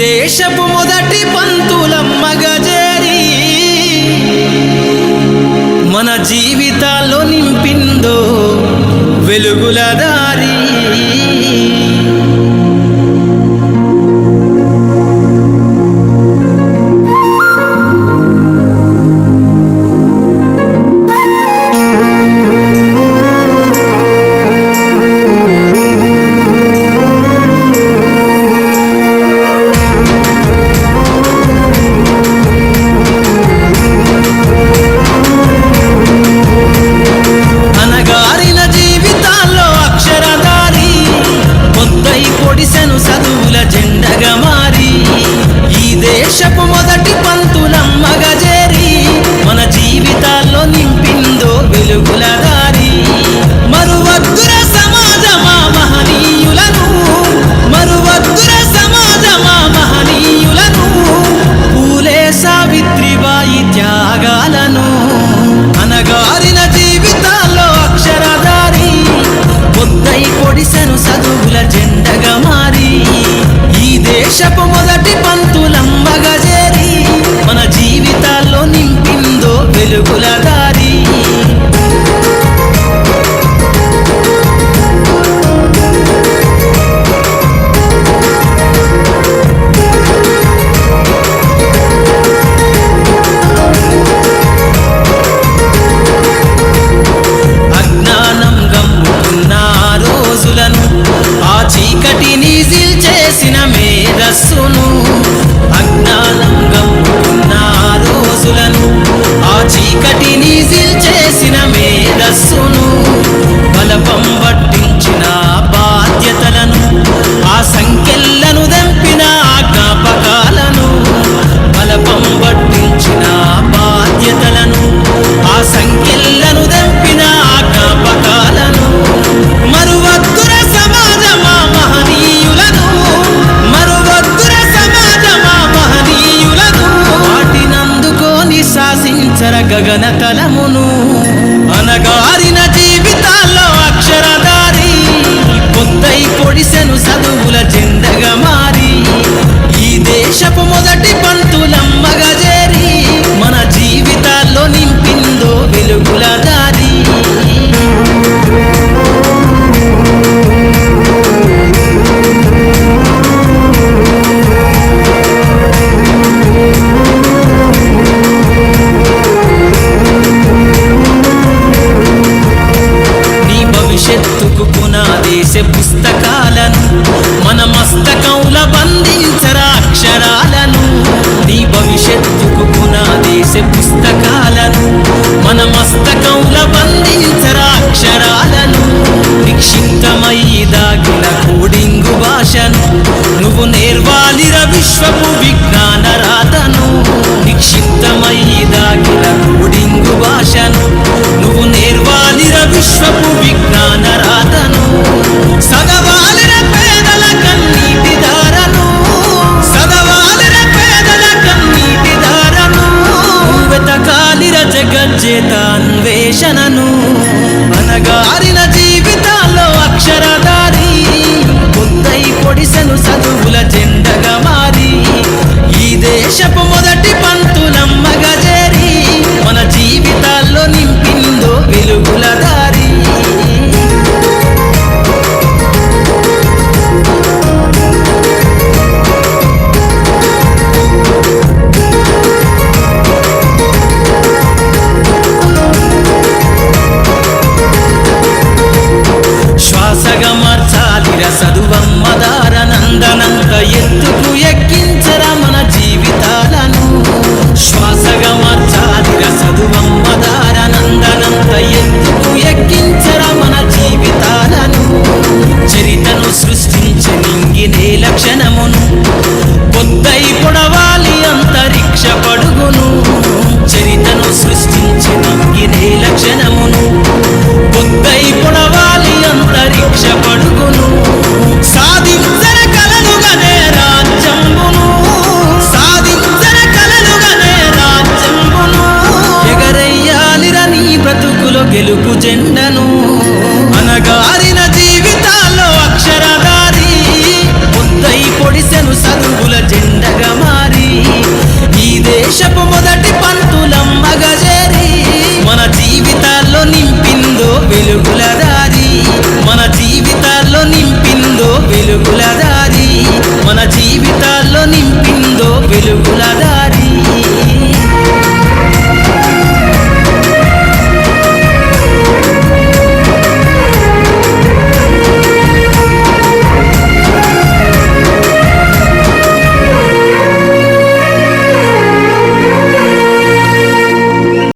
దేశపు మొదటి పంతులమ్మ గజేరి మన జీవితాల్లో నింపిందో వెలుగుల దారి. దేశపు మొదటి పంతులమ్మ గజేరి మన జీవితాల్లో నింపిందో వెలుగుల దారి. మరువద్దుర సమాజమా మహనీయులను, మరువద్దుర సమాజమా మహనీయులను, పూలే సావిత్రిబాయి త్యాగాలను. అనగారిన జీవితాల్లో అక్షరధారి పొద్దై పొడిసెను చదువుల జెండగా మారి. ఈ దేశపు మొదటి పంతులమ్మ గజేరి మన జీవితాల్లో నింపిందో వెలుగుల దారి. అజ్ఞానం గమ్ముతున్న రోజులను, ఆ చీకటిని చేసిన మేధస్సును, అజ్ఞానం గమ్ముతున్న రోజులను, ఆ చీకటిని చేసిన మేధస్సును, బలపం పట్టించిన బాధ్యతలను, ఆ సంఖ్యలను దంపిన జ్ఞాపకాలను, బలపం పట్టించిన బాధ్యతలను, ఆ సంఖ్యలను దంపిన జ్ఞాపకాలను. మరువద్దుర సమాజమా మహనీయులను, మరువద్దుర సమాజమా మహనీయులను, వాటినందుకోని శాసించర గగన తలమును. అనగారిన జీవితాల్లో అక్షరధారి పొద్దై పొడిసెను చదువుల జెండగా మారి. ఈ దేశపు మొదటి పంతులమ్మ గజేరి మన జీవితాల్లో నింపిందో వెలుగుల దారి. భవిష్యత్తుకు పునాదేశే పుస్తకాలను, మన మస్తకంల బంధించరా అక్షరాలను. నీ భవిష్యత్తుకు పునాదేశే పుస్తకాలను, మన మస్తకంల బంధించరా అక్షరాలను. నిక్షిప్తమై దాగిన కోడింగు భాషను నువ్వు నేర్వాలిర విశ్వపు విజ్ఞాన రాతను. నిక్షిప్తమై దాగిన కోడింగు భాషను నువ్వు నేర్వాలిర విశ్వపు విజ్ఞాన రాతను. సగవాలిర పేదల కన్నీటి దారను, సగవాలిర పేదల కన్నీటి దారను, వెతకాలిర జగజ్జేత అన్వేషణను. అనగారిన జీవితాల్లో అక్షరధారి పొద్దై పొడిసెను చదువుల జెండగా మారి. ఈ దేశపు మొదటి పంతులమ్మ గజేరి మన జీవితాల్లో నింపిందో వెలుగుల దారి. శ్వాసగా మార్చాలిర చదువమ్మ దారనందనంత ఎత్తుకు ఎక్కించరా మన జీవితాలను. శ్వాసగా మార్చాలిర చదువమ్మ దారనందనంత ఎత్తుకు ఎక్కించరా మన జీవితాలను. చరితను సృష్టించి నింగినే లక్షణమును, పొద్దై పొడవాలి అంతరిక్ష పడుగును. చరితను సృష్టించి నింగినే లక్షణమును, పొద్దై పొడవాలి అంతరిక్ష పడుగును. సాధించర కలలుగనే రాజ్యంబును, సాధించర కలలుగనే రాజ్యంబును. ఎగరయ్యాలిర నీ బ్రతుకులో గెలుపు జెండను. అనగారిన జీవితాల్లో అక్షరధారి పొద్దై పొడిసె విద్యను చదువుల జెండగా మారి ఈ దేశపు మొదటి పంతులమ్మగా చేరి మన జీవితాల్లో నింపిందో వెలుగుల దారి, మన జీవితాల్లో నింపిందో వెలుగుల దారి, మన జీవితాల్లో నింపిందో వెలుగుల